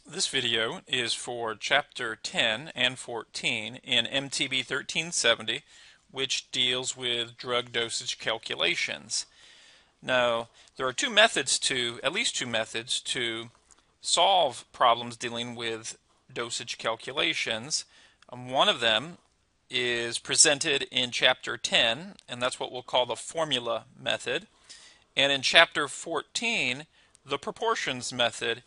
This video is for Chapter 10 and 14 in MTB 1370, which deals with drug dosage calculations. Now, there are at least two methods to solve problems dealing with dosage calculations. One of them is presented in Chapter 10, and that's what we'll call the formula method. And in Chapter 14, the proportions method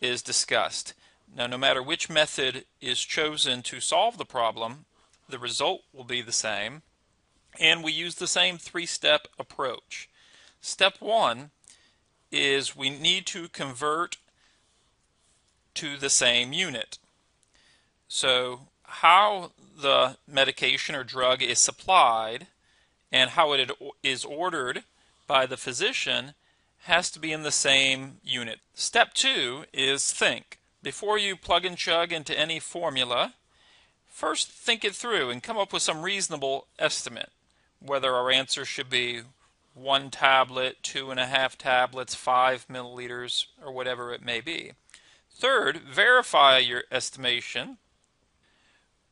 is discussed. Now, no matter which method is chosen to solve the problem, the result will be the same, and we use the same three-step approach. Step one is we need to convert to the same unit. So how the medication or drug is supplied and how it is ordered by the physician has to be in the same unit. Step two is think. Before you plug and chug into any formula, first think it through and come up with some reasonable estimate, whether our answer should be 1 tablet, 2.5 tablets, 5 milliliters, or whatever it may be. Third, verify your estimation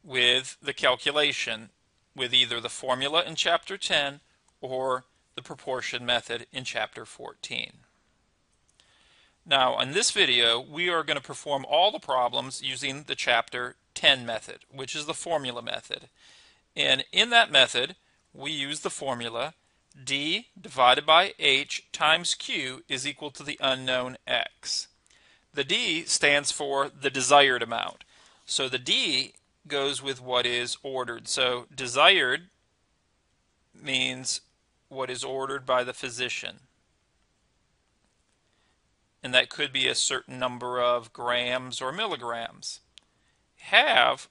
with the calculation, with either the formula in Chapter 10 or the proportion method in Chapter 14. Now, in this video, we are going to perform all the problems using the Chapter 10 method, which is the formula method. And in that method, we use the formula D divided by H times Q is equal to the unknown X. The D stands for the desired amount. So the D goes with what is ordered. So desired means what is ordered by the physician. And that could be a certain number of grams or milligrams. Have,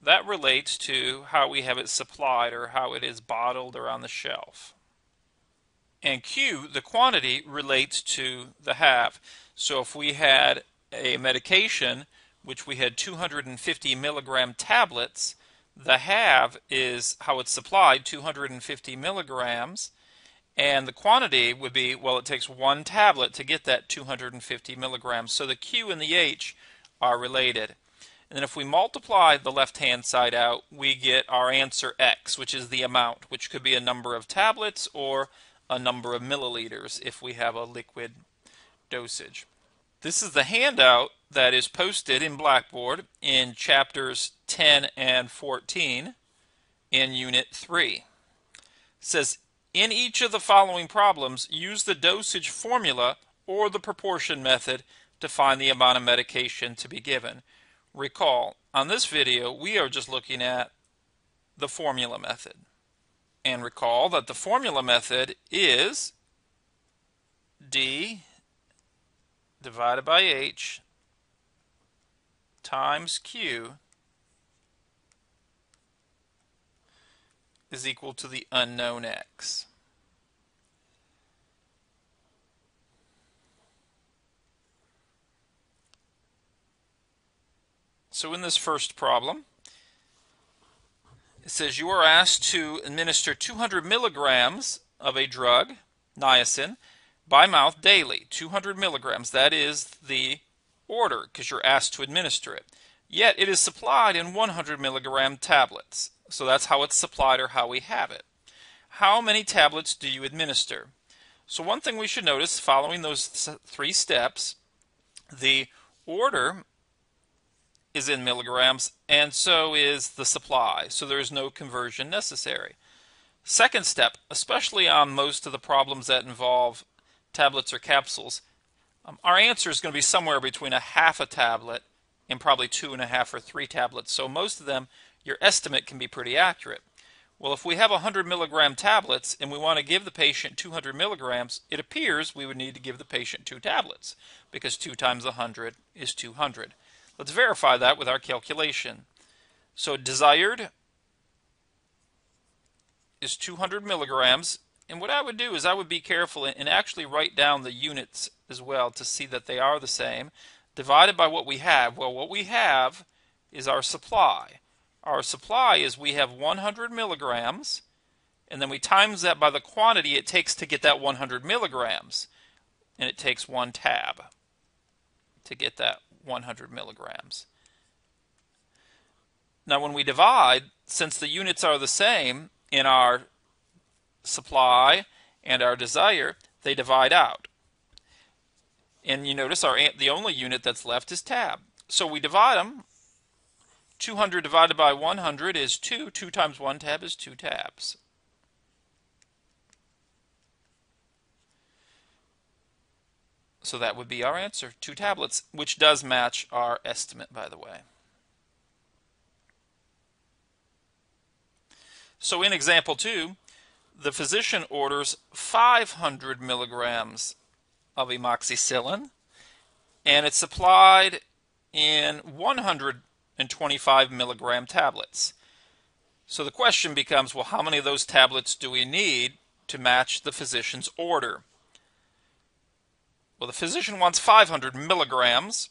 that relates to how we have it supplied or how it is bottled or on the shelf. And Q, the quantity, relates to the have. So if we had a medication which we had 250 milligram tablets, the have is how it's supplied, 250 milligrams, and the quantity would be, well, it takes 1 tablet to get that 250 milligrams. So the Q and the H are related. And then if we multiply the left-hand side out, we get our answer X, which is the amount, which could be a number of tablets or a number of milliliters if we have a liquid dosage. This is the handout that is posted in Blackboard in Chapters 10 and 14 in Unit 3. It says, in each of the following problems, use the dosage formula or the proportion method to find the amount of medication to be given. Recall, on this video, we are just looking at the formula method. And recall that the formula method is D divided by H times Q is equal to the unknown X. So in this first problem, it says you are asked to administer 200 milligrams of a drug, niacin, by mouth daily. 200 milligrams, that is the order because you're asked to administer it. Yet it is supplied in 100 milligram tablets. So that's how it's supplied or how we have it. How many tablets do you administer? So one thing we should notice following those three steps, the order is in milligrams and so is the supply. So there is no conversion necessary. Second step, especially on most of the problems that involve tablets or capsules, our answer is going to be somewhere between a half a tablet and probably 2.5 or 3 tablets. So most of them, your estimate can be pretty accurate. Well, if we have 100 milligram tablets and we want to give the patient 200 milligrams, it appears we would need to give the patient 2 tablets because 2 times 100 is 200. Let's verify that with our calculation. So desired is 200 milligrams. And what I would do is I would be careful and actually write down the units as well to see that they are the same. Divided by what we have. Well, what we have is our supply. Our supply is we have 100 milligrams, and then we times that by the quantity it takes to get that 100 milligrams, and it takes 1 tab. to get that 100 milligrams. Now when we divide, since the units are the same in our supply and our desire, they divide out. And you notice the only unit that's left is tab. So we divide them. 200 divided by 100 is 2. 2 times 1 tab is 2 tabs. So that would be our answer, 2 tablets, which does match our estimate, by the way. So in example 2, the physician orders 500 milligrams of amoxicillin, and it's supplied in 125 milligram tablets. So the question becomes, well, how many of those tablets do we need to match the physician's order? Well, the physician wants 500 milligrams,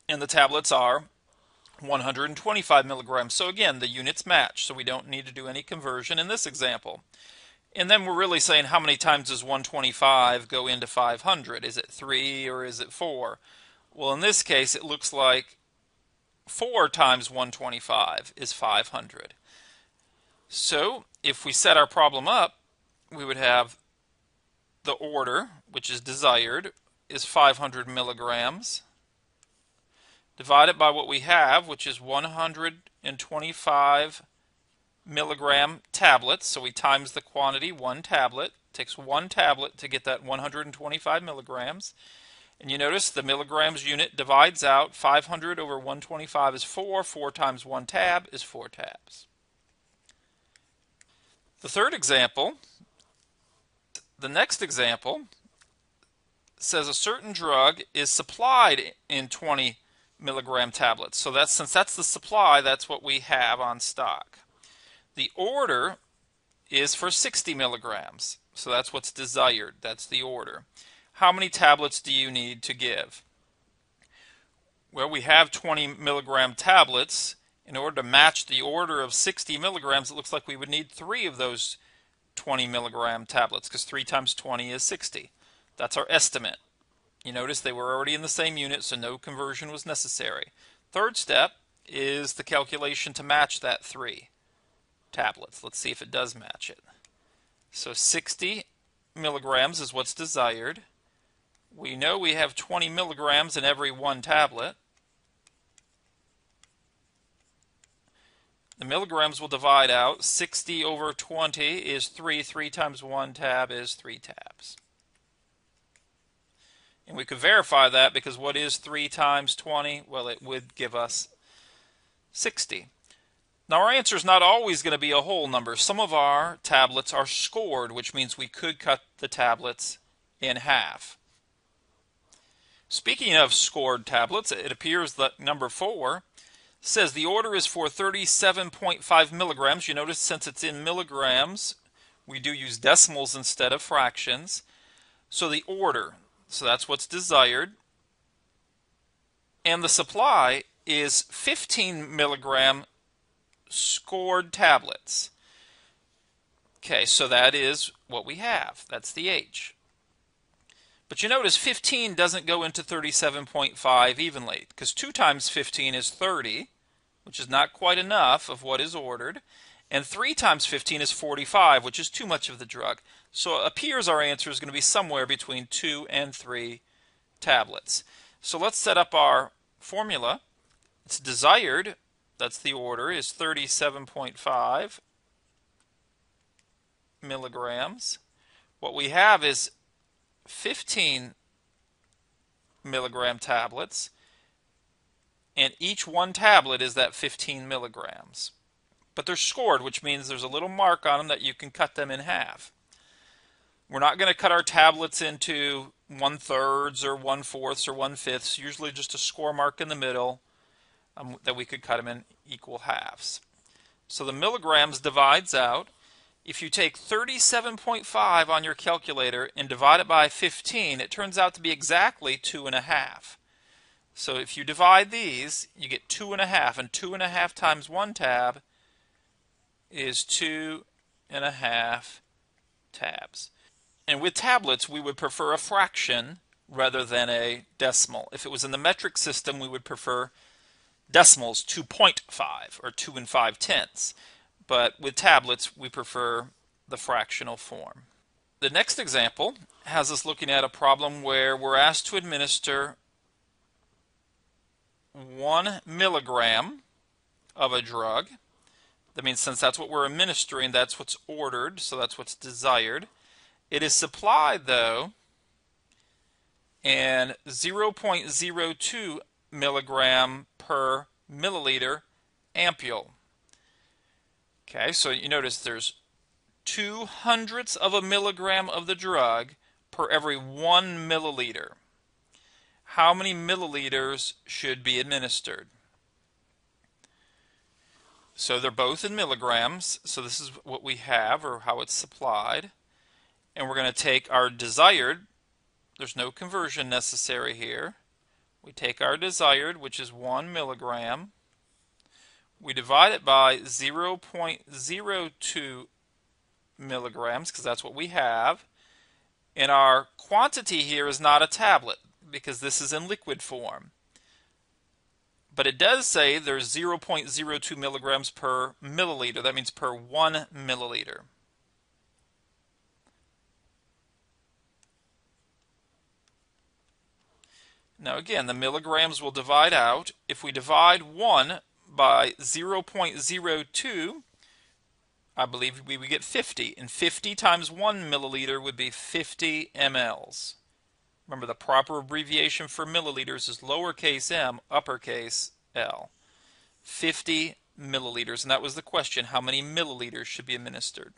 and the tablets are 125 milligrams. So again, the units match, so we don't need to do any conversion in this example. And then we're really saying, how many times does 125 go into 500? Is it 3 or is it 4? Well, in this case, it looks like 4 times 125 is 500. So if we set our problem up, we would have the order, which is desired, is 500 milligrams, divided by what we have, which is 125 milligram tablets. So we times the quantity, 1 tablet. It takes 1 tablet to get that 125 milligrams. And you notice the milligrams unit divides out. 500 over 125 is 4. 4 times 1 tab is 4 tabs. The third example, the next example, says a certain drug is supplied in 20 milligram tablets. So since that's the supply, that's what we have on stock. The order is for 60 milligrams. So that's what's desired. That's the order. How many tablets do you need to give? Well, we have 20 milligram tablets. In order to match the order of 60 milligrams, it looks like we would need 3 of those 20 milligram tablets, because 3 times 20 is 60. That's our estimate. You notice they were already in the same unit, so no conversion was necessary. Third step is the calculation to match that 3 tablets. Let's see if it does match it. So 60 milligrams is what's desired. We know we have 20 milligrams in every 1 tablet. The milligrams will divide out. 60 over 20 is 3. 3 times 1 tab is 3 tabs. And we could verify that, because what is 3 times 20? Well, it would give us 60. Now our answer is not always going to be a whole number. Some of our tablets are scored, which means we could cut the tablets in half. Speaking of scored tablets, it appears that number 4 says the order is for 37.5 milligrams. You notice since it's in milligrams, we do use decimals instead of fractions. So the order, so that's what's desired. And the supply is 15 milligram scored tablets. Okay, so that is what we have. That's the H. But you notice 15 doesn't go into 37.5 evenly, because 2 times 15 is 30, which is not quite enough of what is ordered, and 3 times 15 is 45, which is too much of the drug. So it appears our answer is going to be somewhere between 2 and 3 tablets. So let's set up our formula. It's desired, that's the order, is 37.5 milligrams. What we have is 15 milligram tablets, and each 1 tablet is that 15 milligrams. But they're scored, which means there's a little mark on them that you can cut them in half. We're not going to cut our tablets into 1/3 or 1/4 or 1/5, usually just a score mark in the middle that we could cut them in equal halves. So the milligrams divides out. If you take 37.5 on your calculator and divide it by 15, it turns out to be exactly 2.5. So if you divide these, you get 2.5, and 2.5 times 1 tab is 2.5 tabs. And with tablets, we would prefer a fraction rather than a decimal. If it was in the metric system, we would prefer decimals 2.5 or 2 and 5/10. But with tablets, we prefer the fractional form. The next example has us looking at a problem where we're asked to administer 1 milligram of a drug. That means since that's what we're administering, that's what's ordered, so that's what's desired. It is supplied, though, in 0.02 milligram per milliliter ampule. Okay, so you notice there's 0.02 of a milligram of the drug per every 1 milliliter. How many milliliters should be administered? So they're both in milligrams, so this is what we have, or how it's supplied. And we're going to take our desired, there's no conversion necessary here. We take our desired, which is 1 milligram. We divide it by 0.02 milligrams, because that's what we have. And our quantity here is not a tablet, because this is in liquid form. But it does say there's 0.02 milligrams per milliliter. That means per 1 milliliter. Now again, the milligrams will divide out. If we divide 1 by 0.02, I believe we would get 50. And 50 times 1 milliliter would be 50 mLs. Remember, the proper abbreviation for milliliters is lowercase m, uppercase L. 50 milliliters. And that was the question, how many milliliters should be administered?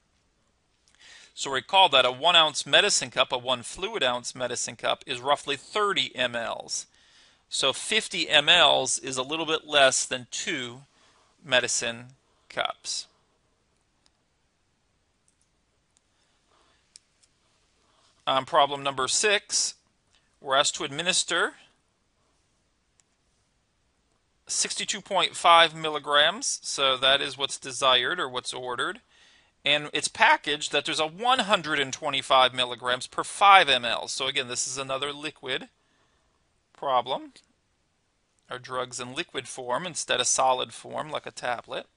So recall that a 1 ounce medicine cup, a 1 fluid ounce medicine cup, is roughly 30 mLs. So 50 mLs is a little bit less than 2 medicine cups. On problem number 6, we're asked to administer 62.5 milligrams, so that is what's desired or what's ordered. And it's packaged that there's a 125 milligrams per 5 ml. So again, this is another liquid problem. Our drug's in liquid form instead of solid form like a tablet.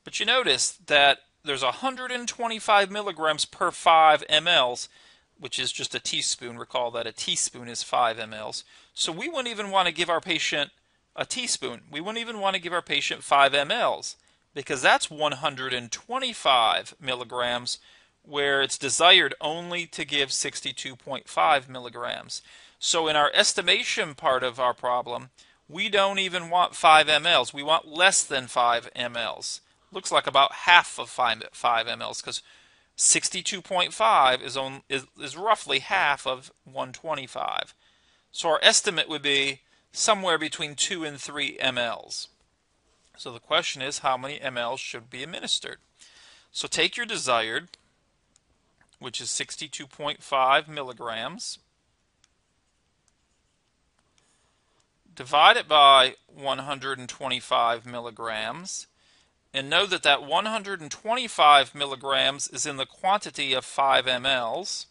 But you notice that there's 125 milligrams per 5 mLs, which is just a teaspoon. Recall that a teaspoon is 5 mLs. So we wouldn't even want to give our patient a teaspoon. We wouldn't even want to give our patient 5 mLs because that's 125 milligrams where it's desired only to give 62.5 milligrams. So in our estimation part of our problem, we don't even want 5 mLs. We want less than 5 mLs. Looks like about half of 5 mLs because 62.5 is roughly half of 125. So our estimate would be somewhere between 2 and 3 mLs. So the question is, how many mLs should be administered? So take your desired, which is 62.5 milligrams, divide it by 125 milligrams, and know that that 125 milligrams is in the quantity of 5 mLs.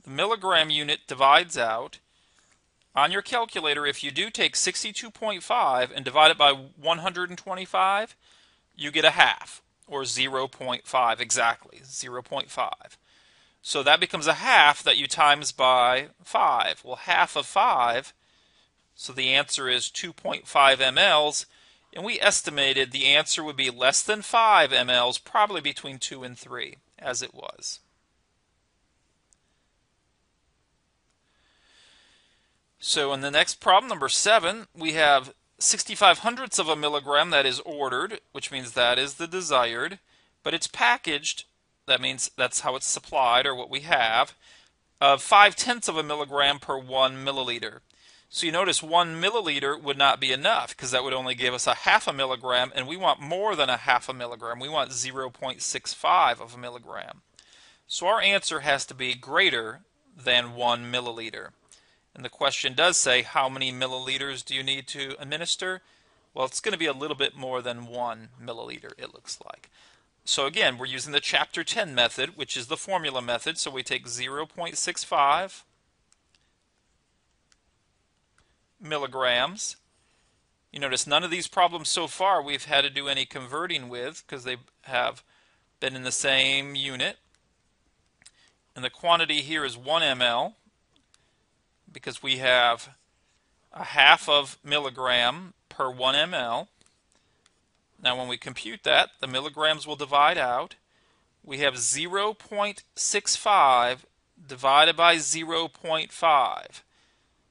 The milligram unit divides out. On your calculator, if you do take 62.5 and divide it by 125, you get a half, or 0.5 exactly, 0.5. So that becomes a half that you times by 5. Well, half of 5, so the answer is 2.5 mLs. And we estimated the answer would be less than 5 mLs, probably between 2 and 3, as it was. So in the next problem, number 7, we have 65 hundredths of a milligram that is ordered, which means that is the desired, but it's packaged, that means that's how it's supplied, or what we have, of 5/10 of a milligram per 1 milliliter. So you notice 1 milliliter would not be enough because that would only give us a half a milligram, and we want more than a half a milligram. We want 0.65 of a milligram. So our answer has to be greater than 1 milliliter. And the question does say, how many milliliters do you need to administer? Well, it's going to be a little bit more than 1 milliliter, it looks like. So again, we're using the Chapter 10 method, which is the formula method. So we take 0.65 milligrams. You notice none of these problems so far we've had to do any converting with because they have been in the same unit. And the quantity here is 1 ml because we have a half of milligram per 1 ml. Now when we compute that, the milligrams will divide out. We have 0.65 divided by 0.5.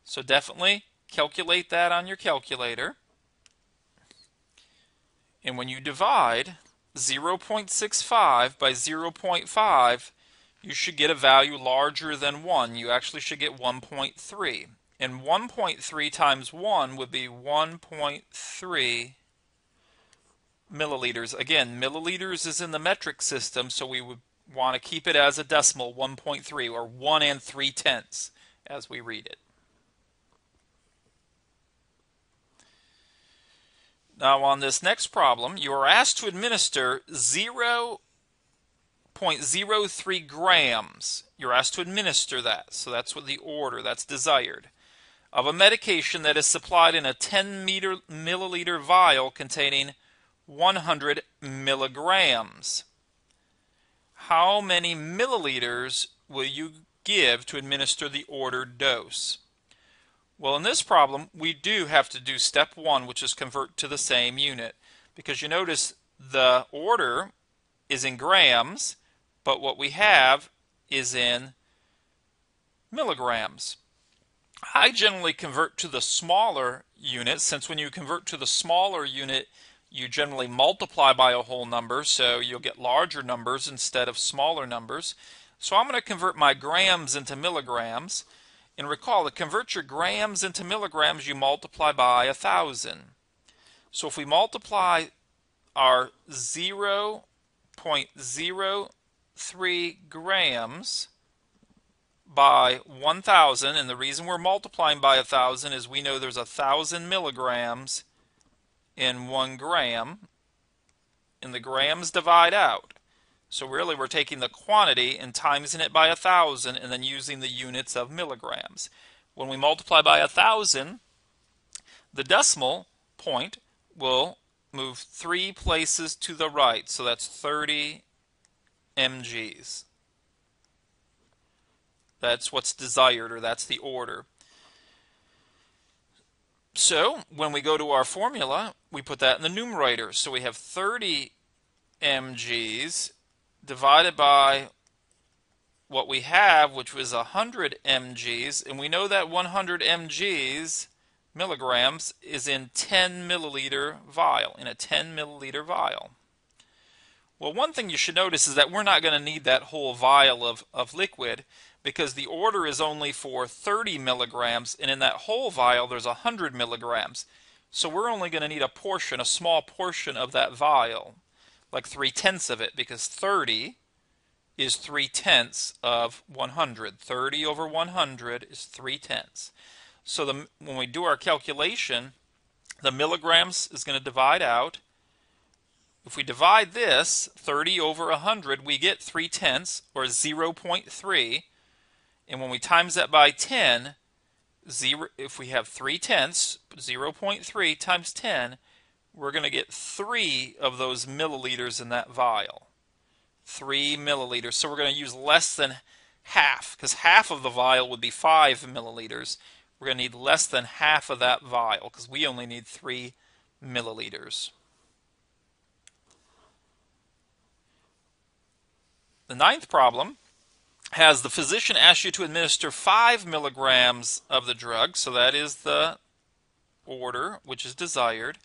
So definitely calculate that on your calculator. And when you divide 0.65 by 0.5, you should get a value larger than 1. You actually should get 1.3. And 1.3 times 1 would be 1.3 milliliters. Again, milliliters is in the metric system, so we would want to keep it as a decimal, 1.3, or 1 3/10 as we read it. Now on this next problem, you are asked to administer 0.03 grams. You're asked to administer that, so that's what the order, that's desired, of a medication that is supplied in a 10 milliliter vial containing 100 milligrams. How many milliliters will you give to administer the ordered dose? Well, in this problem, we do have to do step 1, which is convert to the same unit, because you notice the order is in grams, but what we have is in milligrams. I generally convert to the smaller unit, since when you convert to the smaller unit, you generally multiply by a whole number, so you'll get larger numbers instead of smaller numbers. So I'm going to convert my grams into milligrams. And recall, to convert your grams into milligrams, you multiply by 1,000. So if we multiply our 0.03 grams by 1,000, and the reason we're multiplying by 1,000 is we know there's 1,000 milligrams in 1 gram, and the grams divide out. So really we're taking the quantity and timesing it by 1,000 and then using the units of milligrams. When we multiply by 1,000, the decimal point will move 3 places to the right. So that's 30 mgs. That's what's desired, or that's the order. So when we go to our formula, we put that in the numerator. So we have 30 mgs divided by what we have, which was 100 mgs, and we know that 100 mgs, milligrams, is in 10 milliliter vial, in a 10 milliliter vial. Well, one thing you should notice is that we're not going to need that whole vial of liquid, because the order is only for 30 milligrams, and in that whole vial there's 100 milligrams. So we're only going to need a portion, a small portion of that vial, like 3/10 of it, because 30 is 3/10 of 100. 30 over 100 is 3/10. So when we do our calculation, the milligrams is going to divide out. If we divide this, 30 over 100, we get 3/10, or 0.3. And when we times that by 10, if we have 3/10, 0.3 times 10, we're going to get 3 of those milliliters in that vial. 3 milliliters. So we're going to use less than half, because half of the vial would be 5 milliliters. We're going to need less than half of that vial, because we only need 3 milliliters. The 9th problem has the physician ask you to administer 5 milligrams of the drug, so that is the order which is desired.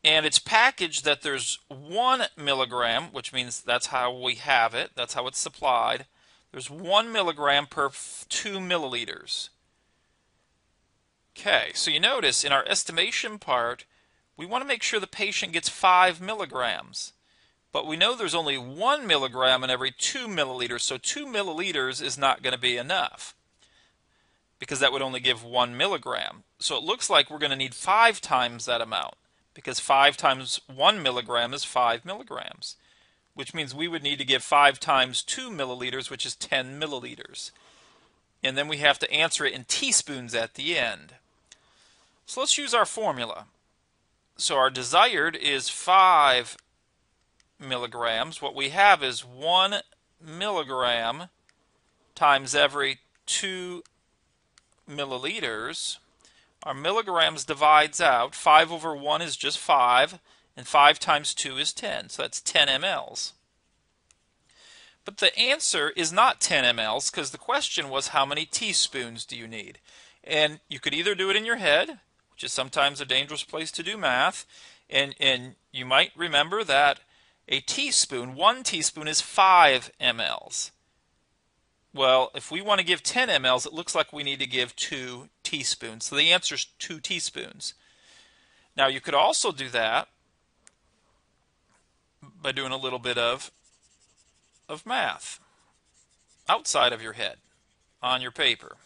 And it's packaged that there's 1 milligram, which means that's how we have it, that's how it's supplied. There's 1 milligram per 2 milliliters. Okay, so you notice in our estimation part, we want to make sure the patient gets 5 milligrams. But we know there's only 1 milligram in every 2 milliliters, so 2 milliliters is not going to be enough, because that would only give 1 milligram. So it looks like we're going to need 5 times that amount, because 5 times 1 milligram is 5 milligrams, which means we would need to give 5 times 2 milliliters, which is 10 milliliters. And then we have to answer it in teaspoons at the end. So let's use our formula. So our desired is 5 milligrams. What we have is 1 milligram times every 2 milliliters. Our milligrams divides out. 5 over 1 is just 5, and 5 times 2 is 10. So that's 10 mLs. But the answer is not 10 mLs because the question was how many teaspoons do you need? And you could either do it in your head, which is sometimes a dangerous place to do math, and you might remember that a teaspoon, 1 teaspoon is 5 mLs. Well, if we want to give 10 mLs, it looks like we need to give 2 teaspoons. So the answer is 2 teaspoons. Now you could also do that by doing a little bit of math outside of your head on your paper.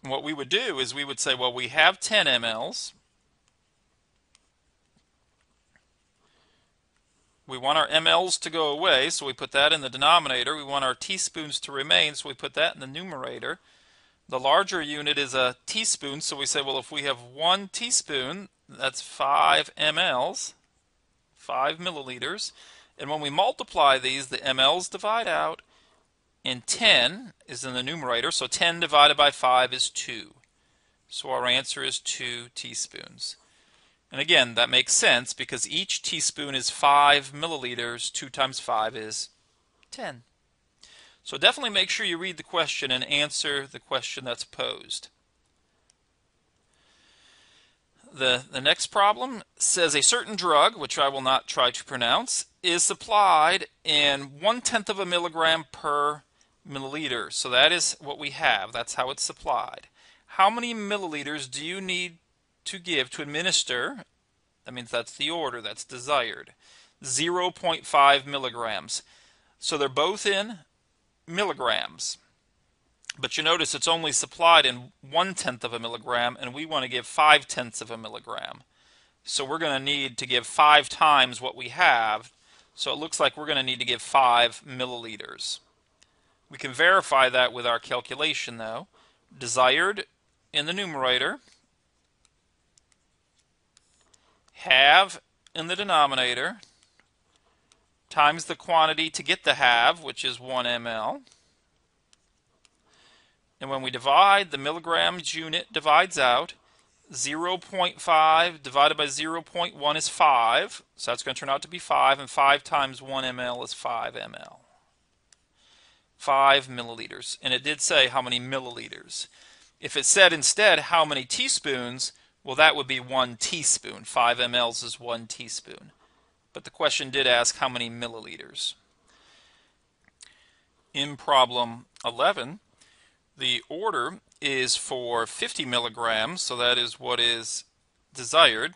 And what we would do is we would say, well, we have 10 mLs. We want our mLs to go away, so we put that in the denominator. We want our teaspoons to remain, so we put that in the numerator. The larger unit is a teaspoon, so we say, well, if we have 1 teaspoon, that's 5 mLs, 5 milliliters. And when we multiply these, the mLs divide out, and 10 is in the numerator, so 10 divided by 5 is 2. So our answer is 2 teaspoons. And again, that makes sense because each teaspoon is 5 milliliters. 2 times 5 is 10. So definitely make sure you read the question and answer the question that's posed. The next problem says a certain drug, which I will not try to pronounce, is supplied in 1/10 of a milligram per milliliter. So that is what we have. That's how it's supplied. How many milliliters do you need to give to administer? That means that's the order that's desired. 0.5 milligrams. So they're both in milligrams. But you notice it's only supplied in 1/10 of a milligram, and we want to give 5/10 of a milligram. So we're going to need to give 5 times what we have. So it looks like we're going to need to give 5 milliliters. We can verify that with our calculation, though. Desired in the numerator, have in the denominator, times the quantity to get the have, which is 1 ml. And when we divide, the milligrams unit divides out. 0.5 divided by 0.1 is 5. So that's going to turn out to be 5. And 5 times 1 ml is 5 ml. 5 milliliters. And it did say how many milliliters. If it said instead how many teaspoons, well, that would be 1 teaspoon. 5 mLs is 1 teaspoon. But the question did ask how many milliliters. In problem 11, the order is for 50 milligrams, so that is what is desired.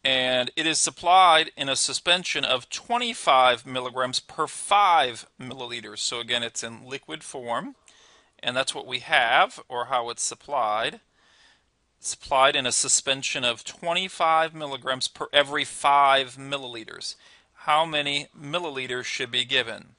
And it is supplied in a suspension of 25 milligrams per 5 milliliters. So again, it's in liquid form. And that's what we have, or how it's supplied. Supplied in a suspension of 25 milligrams per every 5 milliliters. How many milliliters should be given?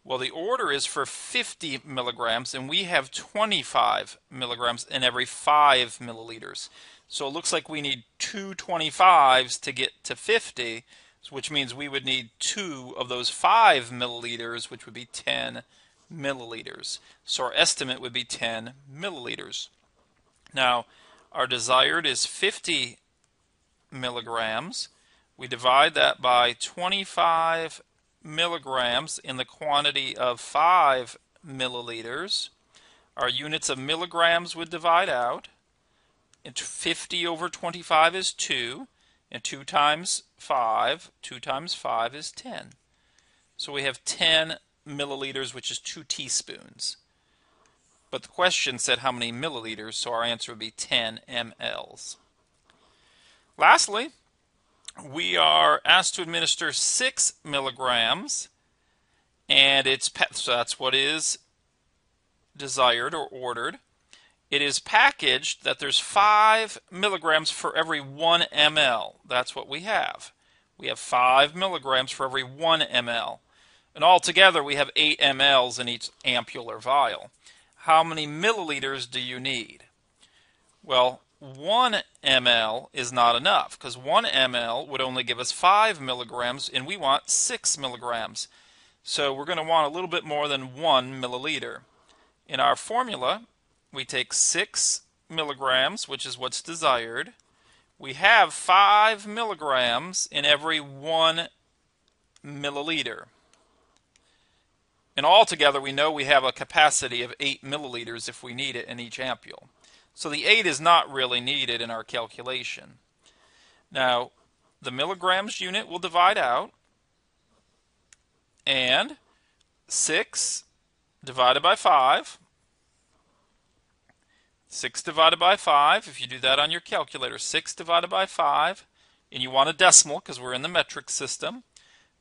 Well, the order is for 50 milligrams, and we have 25 milligrams in every 5 milliliters. So it looks like we need 2 25s to get to 50, which means we would need 2 of those 5 milliliters, which would be 10 milliliters. So our estimate would be 10 milliliters. Now, our desired is 50 milligrams. We divide that by 25 milligrams in the quantity of 5 milliliters. Our units of milligrams would divide out. And 50 over 25 is 2. And 2 times 5 is 10. So we have 10 milliliters, which is 2 teaspoons. But the question said how many milliliters, so our answer would be 10 mLs. Lastly, we are asked to administer 6 milligrams, and so that's what is desired or ordered. It is packaged that there's 5 milligrams for every 1 ml. That's what we have. We have 5 milligrams for every 1 ml. And altogether we have 8 mLs in each ampular vial. how many milliliters do you need? Well, 1 ml is not enough because 1 ml would only give us 5 milligrams and we want 6 milligrams. So we're going to want a little bit more than 1 milliliter. In our formula, we take 6 milligrams, which is what's desired. We have 5 milligrams in every 1 milliliter. And altogether, we know we have a capacity of 8 milliliters if we need it in each ampule. So the 8 is not really needed in our calculation. Now, the milligrams unit will divide out, and 6 divided by 5, 6 divided by 5, if you do that on your calculator, 6 divided by 5, and you want a decimal because we're in the metric system,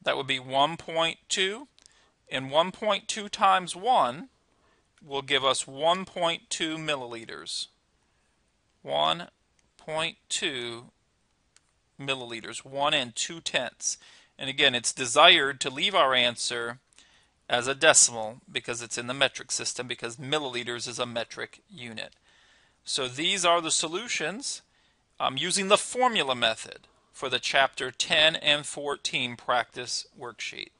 that would be 1.2, and 1.2 times 1 will give us 1.2 milliliters. 1.2 milliliters, 1 2/10. And again, it's desired to leave our answer as a decimal because it's in the metric system, because milliliters is a metric unit. So these are the solutions using the formula method for the Chapter 10 and 14 practice worksheet.